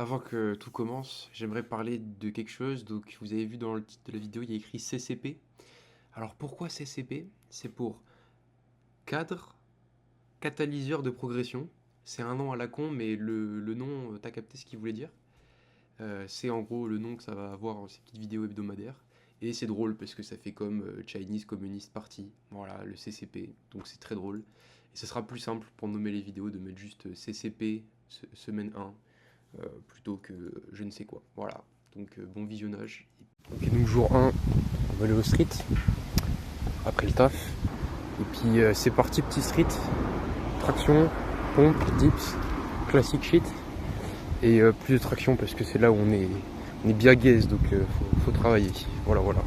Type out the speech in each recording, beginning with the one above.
Avant que tout commence, j'aimerais parler de quelque chose. Donc, vous avez vu dans le titre de la vidéo, il y a écrit CCP. Alors, pourquoi CCP? C'est pour cadre catalyseur de progression. C'est un nom à la con, mais le nom, t'as capté ce qu'il voulait dire. C'est en gros le nom que ça va avoir dans ces petites vidéos hebdomadaires. Et c'est drôle parce que ça fait comme Chinese Communist Party. Voilà, le CCP. Donc, c'est très drôle. Et ce sera plus simple pour nommer les vidéos de mettre juste CCP semaine 1 plutôt que je ne sais quoi. Voilà, donc bon visionnage. Ok, donc jour 1, on va aller au street, après le taf. Et puis c'est parti, petit street, traction, pompe, dips, classique shit. Et plus de traction parce que c'est là où on est bien gaze, donc faut travailler. Voilà, voilà.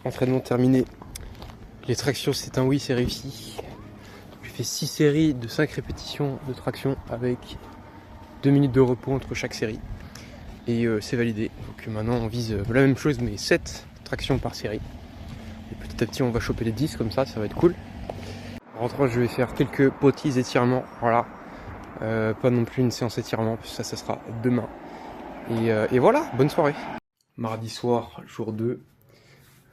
Entraînement terminé. Les tractions, c'est un oui, c'est réussi. J'ai fait 6 séries de 5 répétitions de traction avec 2 minutes de repos entre chaque série. Et c'est validé. Donc maintenant on vise la même chose mais 7 tractions par série. Et petit à petit on va choper les 10 comme ça va être cool. En rentrant je vais faire quelques petits étirements. Voilà. Pas non plus une séance étirement, ça sera demain. Et voilà, bonne soirée. Mardi soir, jour 2.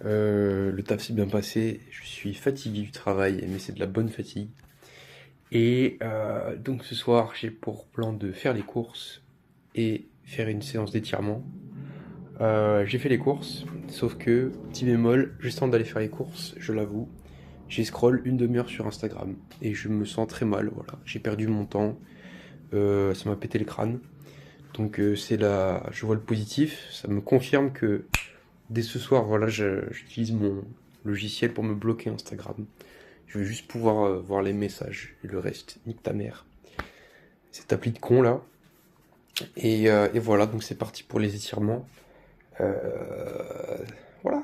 Le taf s'est bien passé. Je suis fatigué du travail, mais c'est de la bonne fatigue. Et donc ce soir, j'ai pour plan de faire les courses et faire une séance d'étirement. J'ai fait les courses, sauf que, petit bémol, juste avant d'aller faire les courses, je l'avoue, j'ai scroll une demi-heure sur Instagram et je me sens très mal, voilà. J'ai perdu mon temps, ça m'a pété le crâne. Donc je vois le positif, ça me confirme que dès ce soir, voilà, j'utilise mon logiciel pour me bloquer Instagram. Je veux juste pouvoir voir les messages et le reste, nique ta mère. Cette appli de con là. Et voilà, donc c'est parti pour les étirements. Voilà.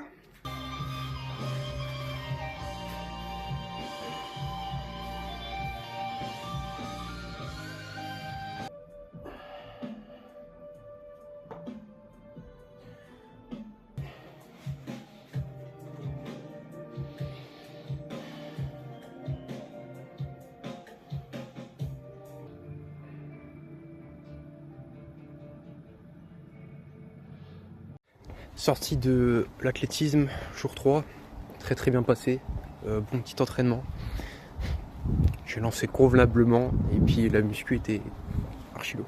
Sortie de l'athlétisme, jour 3, très bien passé, bon petit entraînement. J'ai lancé convenablement et puis la muscu était archi lourd.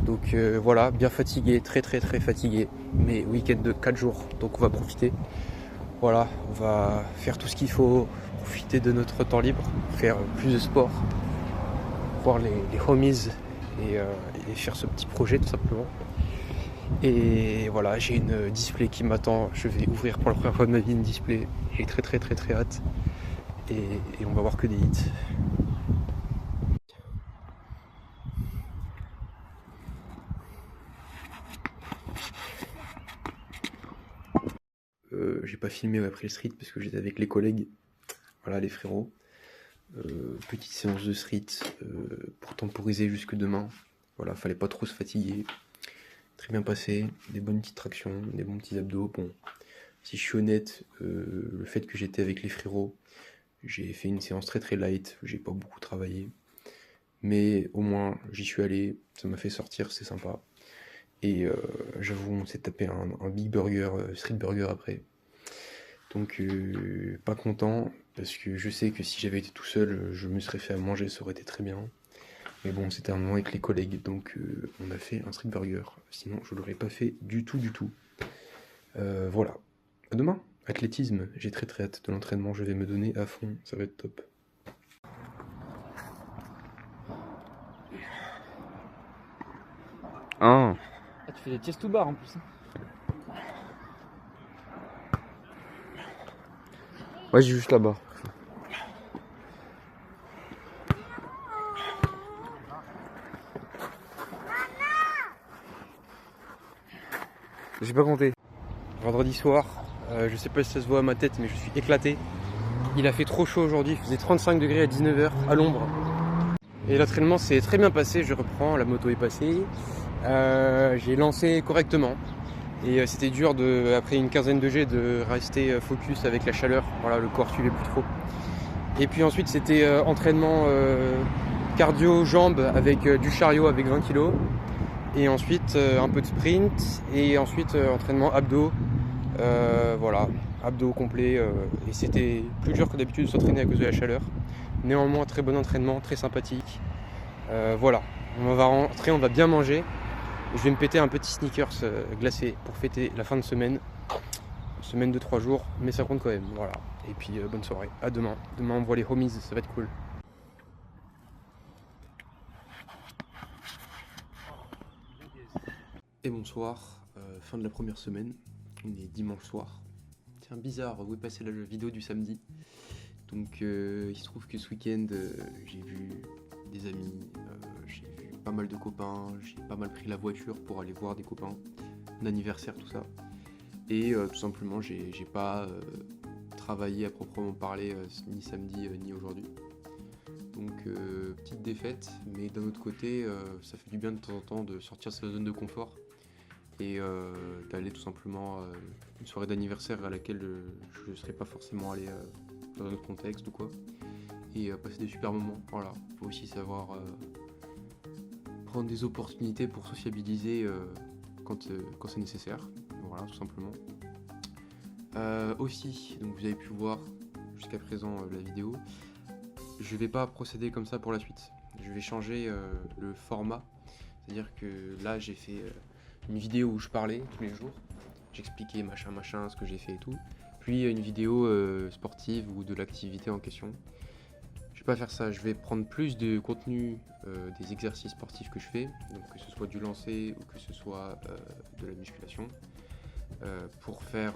Donc voilà, bien fatigué, très fatigué, mais week-end de 4 jours, donc on va profiter. Voilà, on va faire tout ce qu'il faut, profiter de notre temps libre, faire plus de sport, voir les homies et faire ce petit projet tout simplement. Et voilà, j'ai une display qui m'attend. Je vais ouvrir pour la première fois de ma vie une display. J'ai très hâte. Et on va voir que des hits. J'ai pas filmé après le street parce que j'étais avec les collègues. Voilà, les frérots. Petite séance de street pour temporiser jusque demain. Voilà, fallait pas trop se fatiguer. Très bien passé, des bonnes petites tractions, des bons petits abdos. Bon, si je suis honnête, le fait que j'étais avec les frérots, j'ai fait une séance très light, j'ai pas beaucoup travaillé. Mais au moins, j'y suis allé, ça m'a fait sortir, c'est sympa. Et j'avoue, on s'est tapé un big burger, street burger après. Donc, pas content, parce que je sais que si j'avais été tout seul, je me serais fait à manger, ça aurait été très bien. Mais bon, c'était un moment avec les collègues, donc on a fait un street burger. Sinon, je l'aurais pas fait du tout. Voilà. À demain. Athlétisme, j'ai très hâte de l'entraînement, je vais me donner à fond, ça va être top. Ah, tu fais des chest to bar en plus. Ouais, j'ai juste là-bas. J'ai pas compté. Vendredi soir, je sais pas si ça se voit à ma tête, mais je suis éclaté. Il a fait trop chaud aujourd'hui, il faisait 35 degrés à 19h à l'ombre. Et l'entraînement s'est très bien passé, je reprends, la moto est passée. J'ai lancé correctement. Et c'était dur après une quinzaine de G de rester focus avec la chaleur. Voilà, le corps suivait plus trop. Et puis ensuite c'était entraînement cardio jambes avec du chariot avec 20 kg. Et ensuite un peu de sprint. Et ensuite entraînement abdos. Voilà, abdos complets. Et c'était plus dur que d'habitude de s'entraîner à cause de la chaleur. Néanmoins très bon entraînement, très sympathique. Voilà, on va rentrer, on va bien manger. Je vais me péter un petit sneakers glacé pour fêter la fin de semaine. Semaine de 3 jours, mais ça compte quand même. Voilà. Et puis bonne soirée. À demain. Demain on voit les homies, ça va être cool. Et bonsoir, fin de la première semaine. On est dimanche soir. Tiens, bizarre, où est passée la vidéo du samedi. Donc il se trouve que ce week-end j'ai vu des amis, j'ai vu pas mal de copains, j'ai pas mal pris la voiture pour aller voir des copains, un anniversaire, tout ça. Et tout simplement j'ai pas travaillé à proprement parler ni samedi ni aujourd'hui. Donc petite défaite, mais d'un autre côté ça fait du bien de temps en temps de sortir de sa zone de confort et d'aller tout simplement à une soirée d'anniversaire à laquelle je ne serais pas forcément allé dans un autre contexte ou quoi, et passer des super moments. Voilà, faut aussi savoir prendre des opportunités pour sociabiliser quand c'est nécessaire. Voilà, tout simplement. Aussi, donc vous avez pu voir jusqu'à présent la vidéo, je vais pas procéder comme ça pour la suite. Je vais changer le format, c'est-à-dire que là j'ai fait une vidéo où je parlais tous les jours, j'expliquais machin, ce que j'ai fait et tout, puis une vidéo sportive ou de l'activité en question. Je vais pas faire ça, je vais prendre plus de contenu des exercices sportifs que je fais, donc que ce soit du lancer ou que ce soit de la musculation, pour faire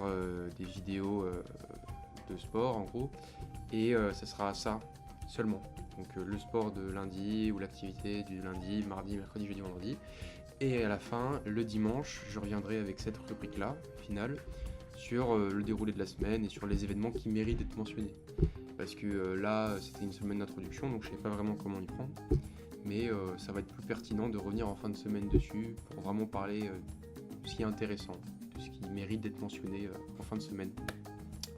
des vidéos de sport en gros, et ça sera ça seulement. Donc le sport de lundi ou l'activité du lundi, mardi, mercredi, jeudi, vendredi. Et à la fin, le dimanche, je reviendrai avec cette rubrique-là, finale, sur le déroulé de la semaine et sur les événements qui méritent d'être mentionnés. Parce que là, c'était une semaine d'introduction, donc je ne sais pas vraiment comment y prendre. Mais ça va être plus pertinent de revenir en fin de semaine dessus pour vraiment parler de ce qui est intéressant, de ce qui mérite d'être mentionné en fin de semaine.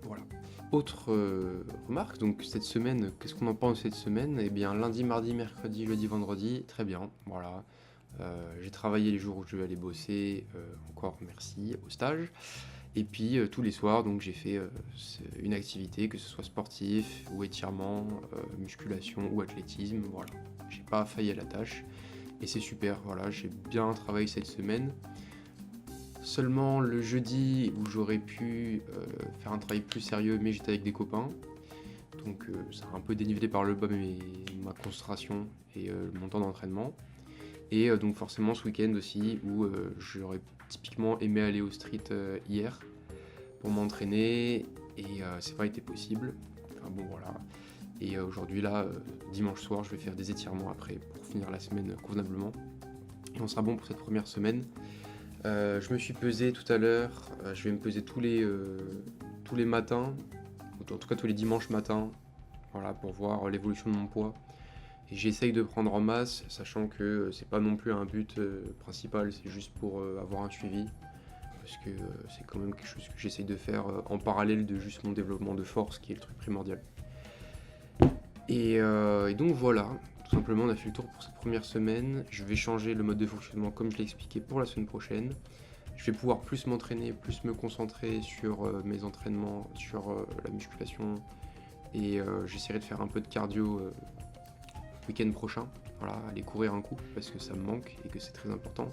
Voilà. Autre remarque, donc cette semaine, qu'est-ce qu'on en pense cette semaine? Eh bien, lundi, mardi, mercredi, jeudi, vendredi, très bien, voilà. J'ai travaillé les jours où je vais aller bosser, encore merci, au stage. Et puis tous les soirs, donc j'ai fait une activité, que ce soit sportif ou étirement, musculation ou athlétisme, voilà. J'ai pas failli à la tâche et c'est super, voilà, j'ai bien travaillé cette semaine. Seulement le jeudi où j'aurais pu faire un travail plus sérieux, mais j'étais avec des copains. Donc ça a un peu dénivelé par le bas ma concentration et mon temps d'entraînement. Et donc forcément ce week-end aussi où j'aurais typiquement aimé aller au street hier pour m'entraîner et c'est pas été possible. Enfin bon voilà. Et aujourd'hui là, dimanche soir, je vais faire des étirements après pour finir la semaine convenablement. Et on sera bon pour cette première semaine. Je me suis pesé tout à l'heure, je vais me peser tous les matins, en tout cas tous les dimanches matins, voilà, pour voir l'évolution de mon poids. Et j'essaye de prendre en masse, sachant que c'est pas non plus un but principal, c'est juste pour avoir un suivi, parce que c'est quand même quelque chose que j'essaye de faire en parallèle de juste mon développement de force, qui est le truc primordial. Et donc voilà, tout simplement on a fait le tour pour cette première semaine. Je vais changer le mode de fonctionnement comme je l'ai expliqué pour la semaine prochaine. Je vais pouvoir plus m'entraîner, plus me concentrer sur mes entraînements, sur la musculation. Et j'essaierai de faire un peu de cardio week-end prochain. Voilà, aller courir un coup parce que ça me manque et que c'est très important.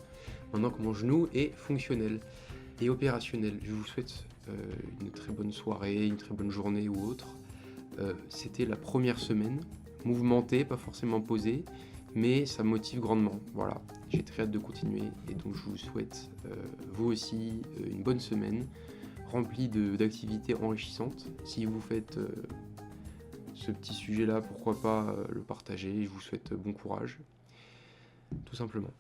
Maintenant que mon genou est fonctionnel et opérationnel, je vous souhaite une très bonne soirée, une très bonne journée ou autre. C'était la première semaine, mouvementée, pas forcément posée, mais ça me motive grandement. Voilà, j'ai très hâte de continuer et donc je vous souhaite, vous aussi, une bonne semaine remplie d'activités enrichissantes. Si vous faites ce petit sujet-là, pourquoi pas le partager. Je vous souhaite bon courage, tout simplement.